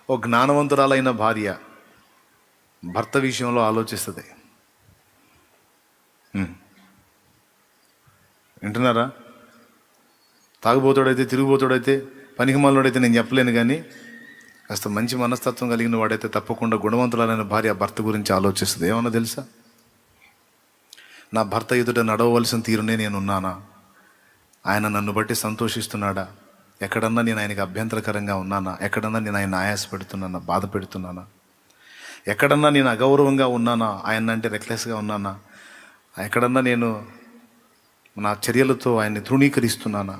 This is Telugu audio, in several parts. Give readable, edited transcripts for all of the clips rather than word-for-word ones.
ఓ జ్ఞానవంతురాలైన భార్య భర్త విషయంలో ఆలోచిస్తుంది. వింటున్నారా? తాగుబోతుడైతే, తిరుగుబోతుడైతే, పనికిమాలినోడైతే నేను చెప్పలేను, కానీ కాస్త మంచి మనస్తత్వం కలిగిన వాడైతే తప్పకుండా గుణవంతురాలైన భార్య భర్త గురించి ఆలోచిస్తుంది. ఏమన్నా తెలుసా? నా భర్త ఎదుట నడవవలసిన తీరునే నేనున్నానా? ఆయన నన్ను బట్టి సంతోషిస్తున్నాడా? ఎక్కడన్నా నేను ఆయనకి అభ్యంతరకరంగా ఉన్నానా? ఎక్కడన్నా నేను ఆయన ఆయాస పెడుతున్నానా, బాధ పెడుతున్నానా? ఎక్కడన్నా నేను అగౌరవంగా ఉన్నానా, ఆయన అంటే రెక్లెస్గా ఉన్నానా? ఎక్కడన్నా నేను నా చర్యలతో ఆయన్ని తృణీకరిస్తున్నానా?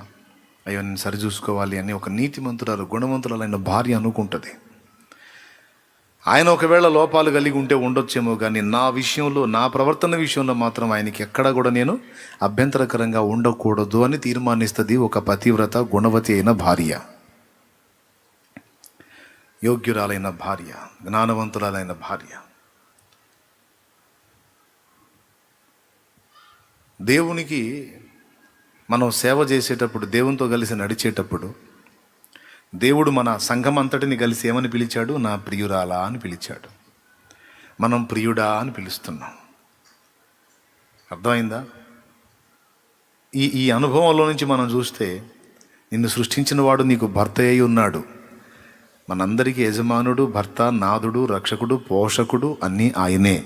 అయ్యో, నేను సరిచూసుకోవాలి అని ఒక నీతిమంతురాలు, గుణవంతురాలైన భార్య అనుకుంటుంది. ఆయన ఒకవేళ లోపాలు కలిగి ఉంటే ఉండొచ్చేమో, కానీ నా విషయంలో, నా ప్రవర్తన విషయంలో మాత్రం ఆయనకి ఎక్కడా కూడా నేను అభ్యంతరకరంగా ఉండకూడదు అని తీర్మానిస్తుంది ఒక పతివ్రత, గుణవతి అయిన భార్య, యోగ్యురాలైన భార్య, జ్ఞానవంతురాలైన భార్య. దేవునికి మనం సేవ చేసేటప్పుడు, దేవునితో కలిసి నడిచేటప్పుడు, దేవుడు మన సంఘం అంతటిని కలిసి ఏమని పిలిచాడు? నా ప్రియురాలా అని పిలిచాడు. మనం ప్రియుడా అని పిలుస్తున్నాం. అర్థమైందా? ఈ అనుభవంలో నుంచి మనం చూస్తే, నిన్ను సృష్టించిన వాడు నీకు భర్త అయి ఉన్నాడు. మనందరికీ యజమానుడు, భర్త, నాథుడు, రక్షకుడు, పోషకుడు అన్నీ ఆయనే.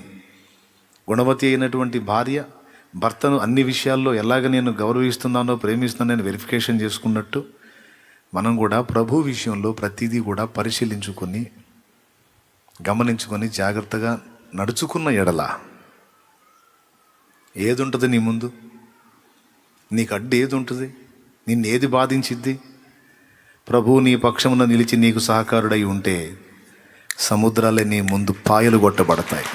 గుణవతి అయినటువంటి భార్య భర్తను అన్ని విషయాల్లో ఎలాగ నేను గౌరవిస్తున్నానో, ప్రేమిస్తున్నానో వెరిఫికేషన్ చేసుకున్నట్టు, మనం కూడా ప్రభు విషయంలో ప్రతిదీ కూడా పరిశీలించుకొని, గమనించుకొని, జాగ్రత్తగా నడుచుకున్న ఎడల ఏది ఉంటుంది నీ ముందు? నీకు అడ్డు ఏది ఉంటుంది? నిన్ను ఏది బాధించిద్ది? ప్రభు నీ పక్షమున నిలిచి నీకు సహకారుడై ఉంటే సముద్రాలే నీ ముందు పాయలు కొట్టబడతాయి.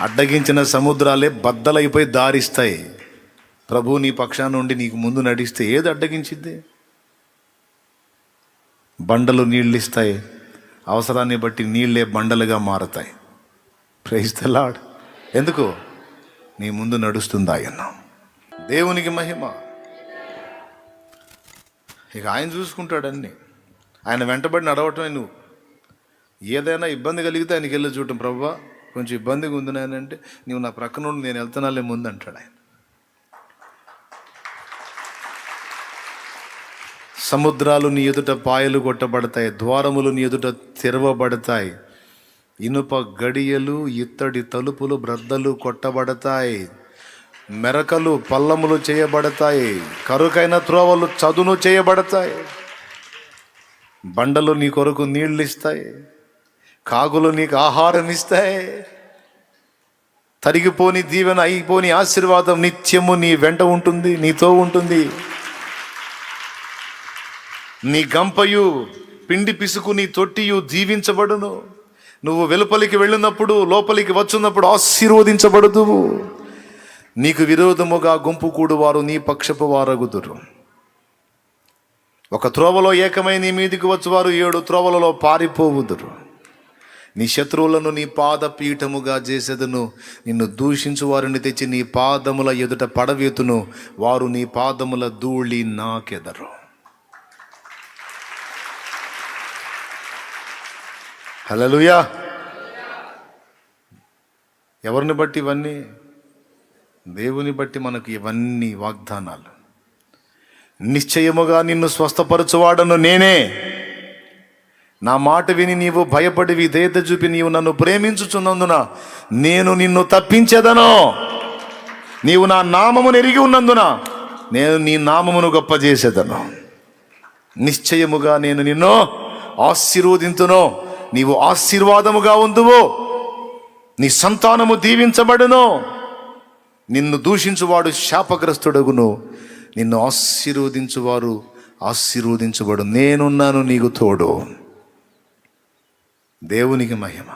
అడ్డగించిన సముద్రాలే బద్దలైపోయి దారిస్తాయి. ప్రభు నీ పక్షాన నుండి నీకు ముందు నడిస్తే ఏది అడ్డగించిద్ది? బండలు నీళ్ళు ఇస్తాయి, అవసరాన్ని బట్టి నీళ్ళే బండలుగా మారతాయి. Praise the Lord. ఎందుకు? నీ ముందు నడుస్తుంది ఆయన. దేవునికి మహిమ. ఇక ఆయన చూసుకుంటాడన్ని. ఆయన వెంటబడి నడవటమే. నువ్వు ఏదైనా ఇబ్బంది కలిగితే ఆయనకి వెళ్ళి చూడటం, ప్రభువా కొంచెం ఇబ్బందిగా ఉంది నాయనంటే, నువ్వు నా ప్రక్క నుండి నేను వెళ్తున్నాలే ముందు అంటాడు ఆయన. సముద్రాలు నీ ఎదుట పాయలు కొట్టబడతాయి, ద్వారములు నీ ఎదుట తెరవబడతాయి, ఇనుప గడియలు, ఇత్తడి తలుపులు, బ్రద్దలు కొట్టబడతాయి, మెరకలు పల్లములు చేయబడతాయి, కరుకైన త్రోవలు చదును చేయబడతాయి, బండలు నీ కొరకు నీళ్ళు ఇస్తాయి, కాగులు నీకు ఆహారం ఇస్తాయి, తరిగిపోని దీవెన, అయిపోని ఆశీర్వాదం నిత్యము నీ వెంట ఉంటుంది, నీతో ఉంటుంది. నీ గంపయు, పిండి పిసుకు నీ తొట్టియు దీవించబడును. నువ్వు వెలుపలికి వెళ్ళినప్పుడు, లోపలికి వచ్చున్నప్పుడు ఆశీర్వదించబడదు. నీకు విరోధముగా గుంపు కూడువారు నీ పక్షపు వారగుదురు. ఒక త్రోవలో ఏకమై నీ మీదికి వచ్చువారు 7 త్రోవలలో పారిపోవుదురు. నీ శత్రువులను నీ పాదపీఠముగా చేసేదను. నిన్ను దూషించు వారిని తెచ్చి నీ పాదముల ఎదుట పడవేతును. వారు నీ పాదముల ధూళి నాకెదరు. హల్లెలూయా. ఎవరిని బట్టి ఇవన్నీ? దేవుని బట్టి మనకు ఇవన్నీ వాగ్దానాలు. నిశ్చయముగా నిన్ను స్వస్థపరచువాడను నేనే. నా మాట విని నీవు భయపడి విధేయత చూపి నీవు నన్ను ప్రేమించుచున్నందున నేను నిన్ను తప్పించేదను. నీవు నా నామమును ఎరిగి ఉన్నందున నేను నీ నామమును గొప్ప చేసేదను. నిశ్చయముగా నేను నిన్ను ఆశీర్వదింతును. నీవు ఆశీర్వాదముగా ఉందువు. నీ సంతానము దీవించబడును. నిన్ను దూషించువాడు శాపగ్రస్తుడగును. నిన్ను ఆశీర్వదించువారు ఆశీర్వదించబడు. నేనున్నాను నీకు తోడు. దేవునికి మహిమ.